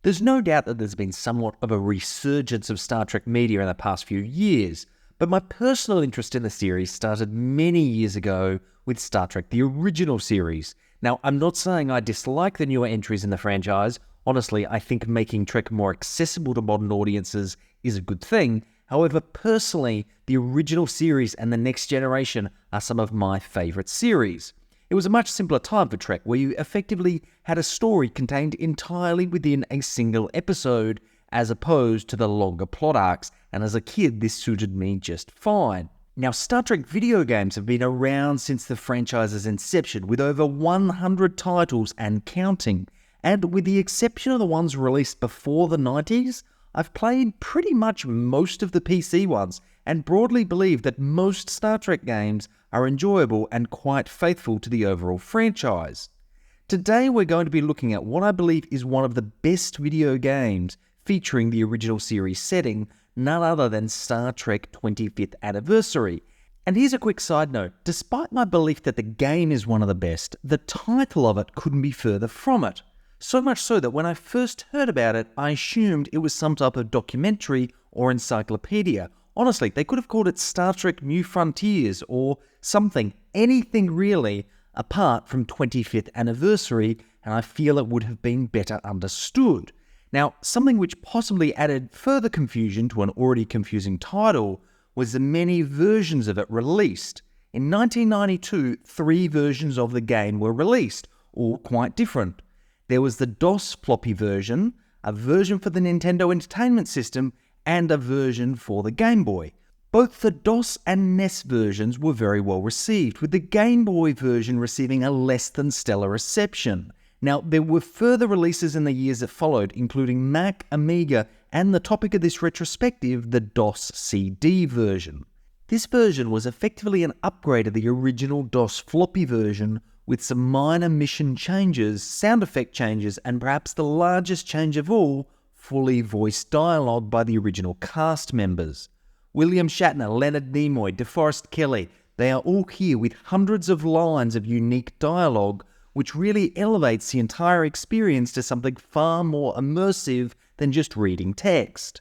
There's no doubt that there's been somewhat of a resurgence of Star Trek media in the past few years, but my personal interest in the series started many years ago with Star Trek, the original series. Now, I'm not saying I dislike the newer entries in the franchise. Honestly, I think making Trek more accessible to modern audiences is a good thing. However, personally, the original series and the Next Generation are some of my favourite series. It was a much simpler time for Trek, where you effectively had a story contained entirely within a single episode, as opposed to the longer plot arcs, and as a kid this suited me just fine. Now, Star Trek video games have been around since the franchise's inception, with over 100 titles and counting, and with the exception of the ones released before the 90s, I've played pretty much most of the PC ones, and broadly believe that most Star Trek games are enjoyable and quite faithful to the overall franchise. Today we're going to be looking at what I believe is one of the best video games featuring the original series setting, none other than Star Trek 25th Anniversary. And here's a quick side note: despite my belief that the game is one of the best, the title of it couldn't be further from it. So much so that when I first heard about it, I assumed it was some type of documentary or encyclopedia. Honestly, they could have called it Star Trek New Frontiers or something, anything really, apart from 25th Anniversary, and I feel it would have been better understood. Now, something which possibly added further confusion to an already confusing title was the many versions of it released. In 1992, 3 versions of the game were released, all quite different. There was the DOS floppy version, a version for the Nintendo Entertainment System, and a version for the Game Boy. Both the DOS and NES versions were very well received, with the Game Boy version receiving a less than stellar reception. Now, there were further releases in the years that followed, including Mac, Amiga, and the topic of this retrospective, the DOS CD version. This version was effectively an upgrade of the original DOS floppy version, with some minor mission changes, sound effect changes, and perhaps the largest change of all, fully voiced dialogue by the original cast members. William Shatner, Leonard Nimoy, DeForest Kelley, they are all here with hundreds of lines of unique dialogue, which really elevates the entire experience to something far more immersive than just reading text.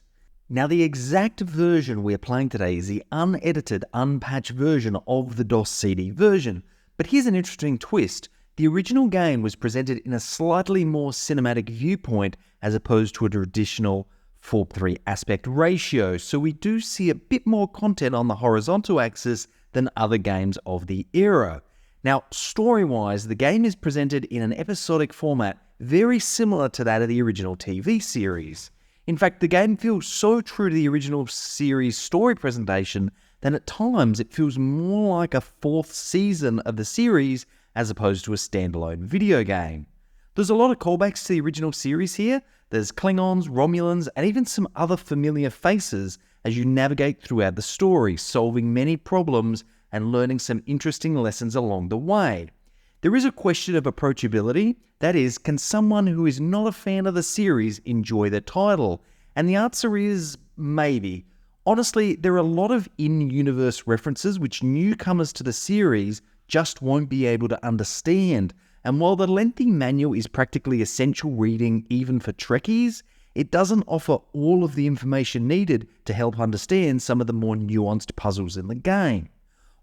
Now, the exact version we're playing today is the unedited, unpatched version of the DOS CD version. But here's an interesting twist. The original game was presented in a slightly more cinematic viewpoint as opposed to a traditional 4:3 aspect ratio, so we do see a bit more content on the horizontal axis than other games of the era. Now, story-wise, the game is presented in an episodic format very similar to that of the original TV series. In fact, the game feels so true to the original series story presentation that at times it feels more like a 4th season of the series as opposed to a standalone video game. There's a lot of callbacks to the original series here. There's Klingons, Romulans, and even some other familiar faces as you navigate throughout the story, solving many problems and learning some interesting lessons along the way. There is a question of approachability, that is, can someone who is not a fan of the series enjoy the title? And the answer is maybe. Honestly, there are a lot of in-universe references which newcomers to the series just won't be able to understand, and while the lengthy manual is practically essential reading even for Trekkies, it doesn't offer all of the information needed to help understand some of the more nuanced puzzles in the game.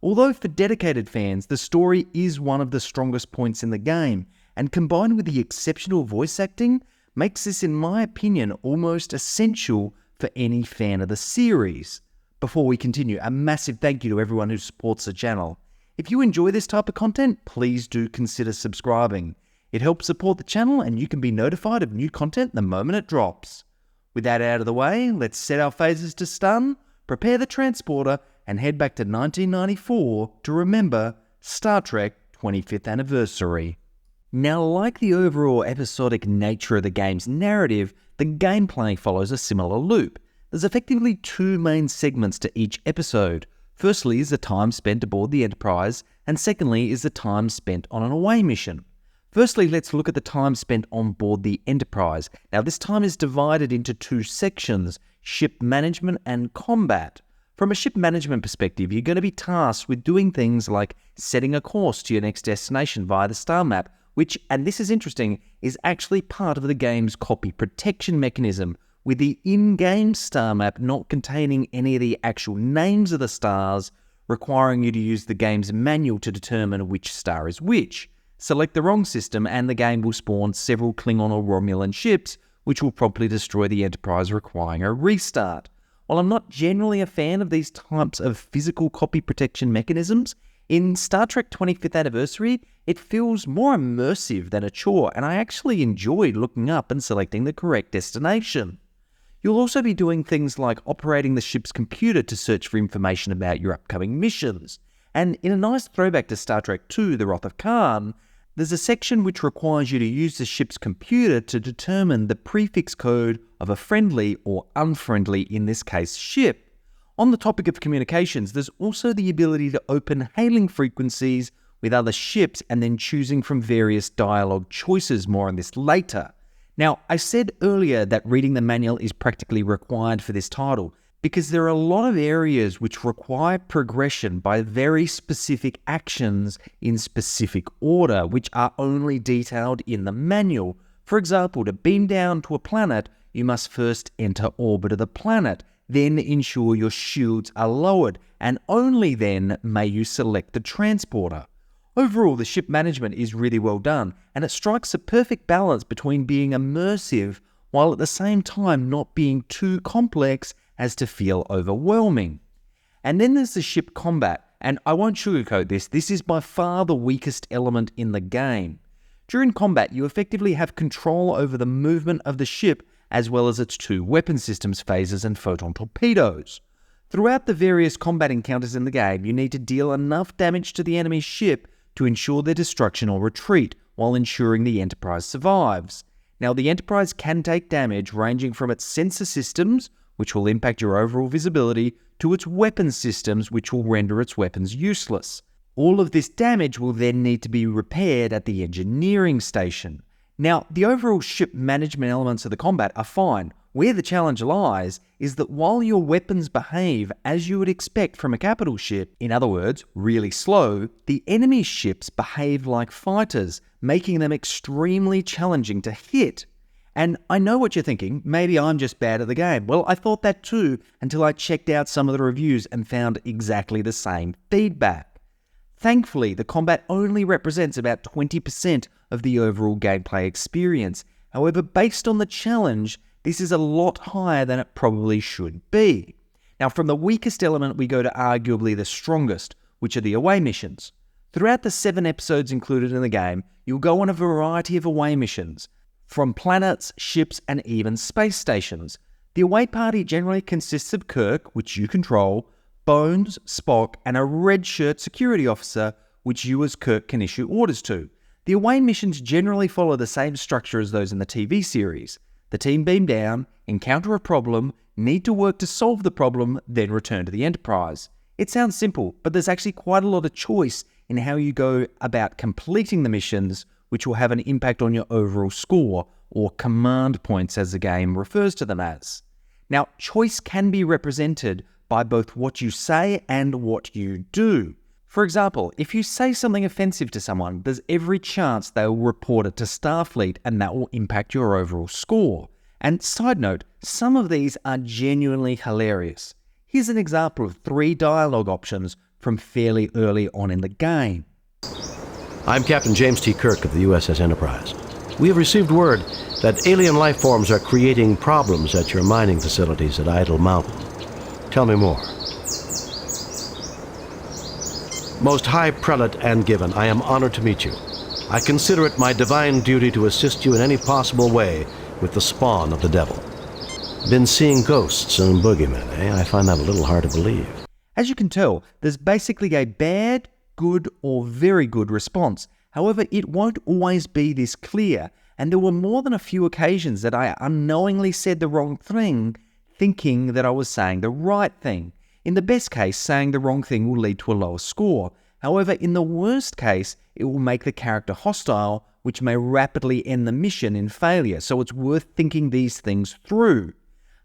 Although for dedicated fans, the story is one of the strongest points in the game, and combined with the exceptional voice acting, makes this, in my opinion, almost essential for any fan of the series. Before we continue, a massive thank you to everyone who supports the channel. If you enjoy this type of content, please do consider subscribing. It helps support the channel and you can be notified of new content the moment it drops. With that out of the way, let's set our phases to stun, prepare the transporter, and head back to 1994 to remember Star Trek 25th Anniversary. Now, like the overall episodic nature of the game's narrative, the gameplay follows a similar loop. There's effectively 2 main segments to each episode. Firstly is the time spent aboard the Enterprise, and secondly is the time spent on an away mission. Firstly, let's look at the time spent on board the Enterprise. Now, this time is divided into 2 sections, ship management and combat. From a ship management perspective, you're going to be tasked with doing things like setting a course to your next destination via the star map, which, and this is interesting, is actually part of the game's copy protection mechanism, with the in-game star map not containing any of the actual names of the stars, requiring you to use the game's manual to determine which star is which. Select the wrong system and the game will spawn several Klingon or Romulan ships, which will promptly destroy the Enterprise, requiring a restart. While I'm not generally a fan of these types of physical copy protection mechanisms, in Star Trek 25th Anniversary, it feels more immersive than a chore, and I actually enjoyed looking up and selecting the correct destination. You'll also be doing things like operating the ship's computer to search for information about your upcoming missions. And in a nice throwback to Star Trek II, The Wrath of Khan, there's a section which requires you to use the ship's computer to determine the prefix code of a friendly or unfriendly, in this case, ship. On the topic of communications, there's also the ability to open hailing frequencies with other ships and then choosing from various dialogue choices. More on this later. Now, I said earlier that reading the manual is practically required for this title because there are a lot of areas which require progression by very specific actions in specific order, which are only detailed in the manual. For example, to beam down to a planet, you must first enter orbit of the planet, then ensure your shields are lowered, and only then may you select the transporter. Overall, the ship management is really well done, and it strikes a perfect balance between being immersive while at the same time not being too complex as to feel overwhelming. And then there's the ship combat, and I won't sugarcoat this is by far the weakest element in the game. During combat, you effectively have control over the movement of the ship as well as its two weapon systems, phasers and photon torpedoes. Throughout the various combat encounters in the game, you need to deal enough damage to the enemy's ship to ensure their destruction or retreat, while ensuring the Enterprise survives. Now, the Enterprise can take damage ranging from its sensor systems, which will impact your overall visibility, to its weapon systems, which will render its weapons useless. All of this damage will then need to be repaired at the engineering station. Now, the overall ship management elements of the combat are fine. Where the challenge lies is that while your weapons behave as you would expect from a capital ship, in other words, really slow, the enemy ships behave like fighters, making them extremely challenging to hit. And I know what you're thinking, maybe I'm just bad at the game. Well, I thought that too, until I checked out some of the reviews and found exactly the same feedback. Thankfully, the combat only represents about 20% of the overall gameplay experience. However, based on the challenge, this is a lot higher than it probably should be. Now, from the weakest element, we go to arguably the strongest, which are the away missions. Throughout the 7 episodes included in the game, you'll go on a variety of away missions, from planets, ships, and even space stations. The away party generally consists of Kirk, which you control, Bones, Spock, and a red-shirt security officer, which you as Kirk can issue orders to. The away missions generally follow the same structure as those in the TV series. The team beam down, encounter a problem, need to work to solve the problem, then return to the Enterprise. It sounds simple, but there's actually quite a lot of choice in how you go about completing the missions, which will have an impact on your overall score, or command points as the game refers to them as. Now, choice can be represented by both what you say and what you do. For example, if you say something offensive to someone, there's every chance they will report it to Starfleet, and that will impact your overall score. And side note, some of these are genuinely hilarious. Here's an example of 3 dialogue options from fairly early on in the game. I'm Captain James T. Kirk of the USS Enterprise. We have received word that alien life forms are creating problems at your mining facilities at Idle Mountain. Tell me more. Most High Prelate and Given, I am honored to meet you. I consider it my divine duty to assist you in any possible way with the spawn of the devil. Been seeing ghosts and boogeymen, eh? I find that a little hard to believe. As you can tell, there's basically a bad, good, or very good response. However, it won't always be this clear, and there were more than a few occasions that I unknowingly said the wrong thing, thinking that I was saying the right thing. In the best case, saying the wrong thing will lead to a lower score. However, in the worst case, it will make the character hostile, which may rapidly end the mission in failure, so it's worth thinking these things through.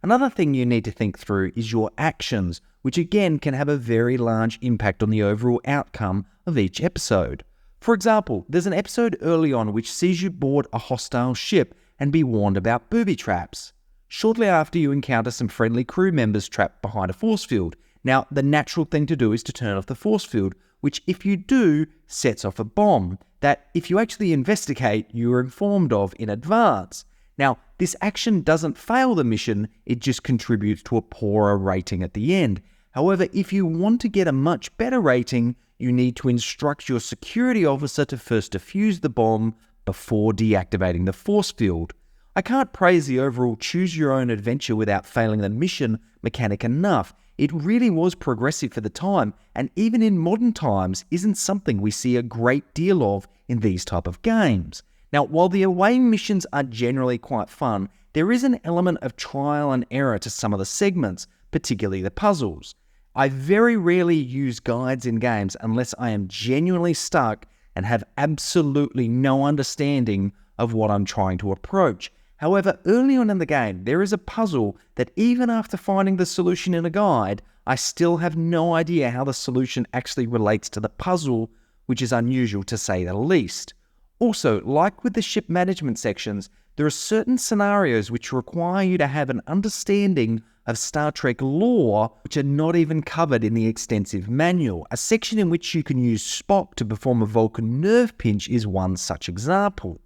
Another thing you need to think through is your actions, which again can have a very large impact on the overall outcome of each episode. For example, there's an episode early on which sees you board a hostile ship and be warned about booby traps. Shortly after, you encounter some friendly crew members trapped behind a force field. Now, the natural thing to do is to turn off the force field, which if you do, sets off a bomb that if you actually investigate, you are informed of in advance. Now, this action doesn't fail the mission, it just contributes to a poorer rating at the end. However, if you want to get a much better rating, you need to instruct your security officer to first defuse the bomb before deactivating the force field. I can't praise the overall choose your own adventure without failing the mission mechanic enough. It really was progressive for the time, and even in modern times isn't something we see a great deal of in these type of games. Now, while the away missions are generally quite fun, there is an element of trial and error to some of the segments, particularly the puzzles. I very rarely use guides in games unless I am genuinely stuck and have absolutely no understanding of what I'm trying to approach. However, early on in the game, there is a puzzle that even after finding the solution in a guide, I still have no idea how the solution actually relates to the puzzle, which is unusual to say the least. Also, like with the ship management sections, there are certain scenarios which require you to have an understanding of Star Trek lore which are not even covered in the extensive manual. A section in which you can use Spock to perform a Vulcan nerve pinch is one such example.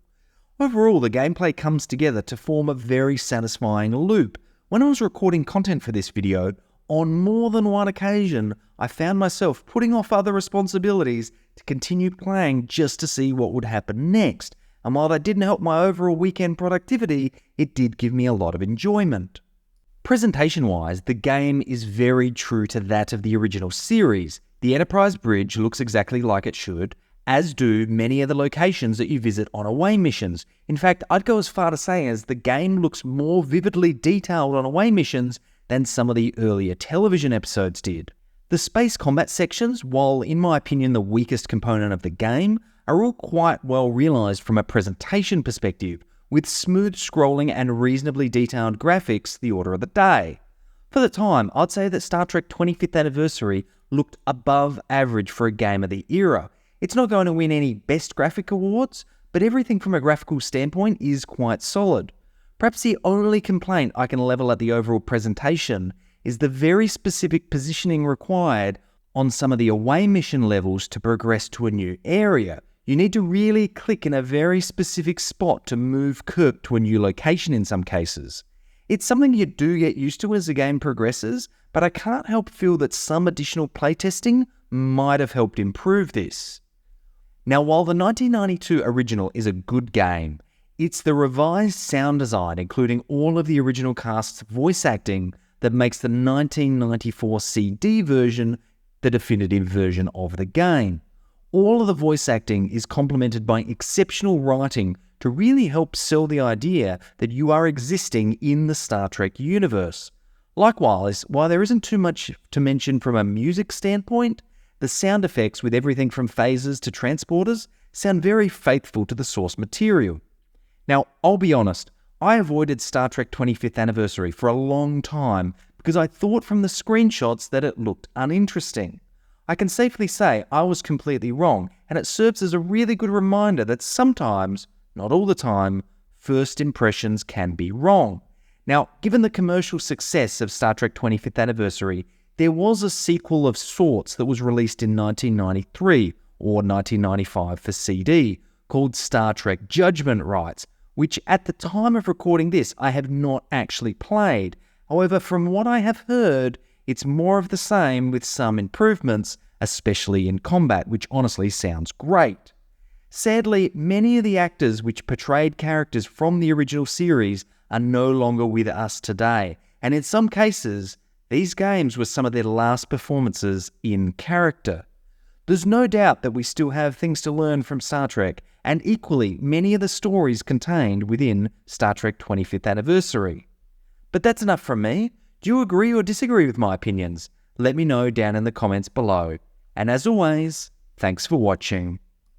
Overall, the gameplay comes together to form a very satisfying loop. When I was recording content for this video, on more than one occasion, I found myself putting off other responsibilities to continue playing just to see what would happen next. And while that didn't help my overall weekend productivity, it did give me a lot of enjoyment. Presentation-wise, the game is very true to that of the original series. The Enterprise bridge looks exactly like it should, as do many of the locations that you visit on away missions. In fact, I'd go as far to say as the game looks more vividly detailed on away missions than some of the earlier television episodes did. The space combat sections, while in my opinion the weakest component of the game, are all quite well realised from a presentation perspective, with smooth scrolling and reasonably detailed graphics the order of the day. For the time, I'd say that Star Trek 25th Anniversary looked above average for a game of the era. It's not going to win any Best Graphic awards, but everything from a graphical standpoint is quite solid. Perhaps the only complaint I can level at the overall presentation is the very specific positioning required on some of the away mission levels to progress to a new area. You need to really click in a very specific spot to move Kirk to a new location in some cases. It's something you do get used to as the game progresses, but I can't help feel that some additional playtesting might have helped improve this. Now, while the 1992 original is a good game, it's the revised sound design, including all of the original cast's voice acting, that makes the 1994 CD version the definitive version of the game. All of the voice acting is complemented by exceptional writing to really help sell the idea that you are existing in the Star Trek universe. Likewise, while there isn't too much to mention from a music standpoint, the sound effects with everything from phasers to transporters sound very faithful to the source material. Now, I'll be honest, I avoided Star Trek 25th Anniversary for a long time because I thought from the screenshots that it looked uninteresting. I can safely say I was completely wrong, and it serves as a really good reminder that sometimes, not all the time, first impressions can be wrong. Now, given the commercial success of Star Trek 25th Anniversary, there was a sequel of sorts that was released in 1993, or 1995 for CD, called Star Trek Judgment Rights, which at the time of recording this, I have not actually played. However, from what I have heard, it's more of the same with some improvements, especially in combat, which honestly sounds great. Sadly, many of the actors which portrayed characters from the original series are no longer with us today, and in some cases, these games were some of their last performances in character. There's no doubt that we still have things to learn from Star Trek, and equally many of the stories contained within Star Trek 25th Anniversary. But that's enough from me. Do you agree or disagree with my opinions? Let me know down in the comments below. And as always, thanks for watching.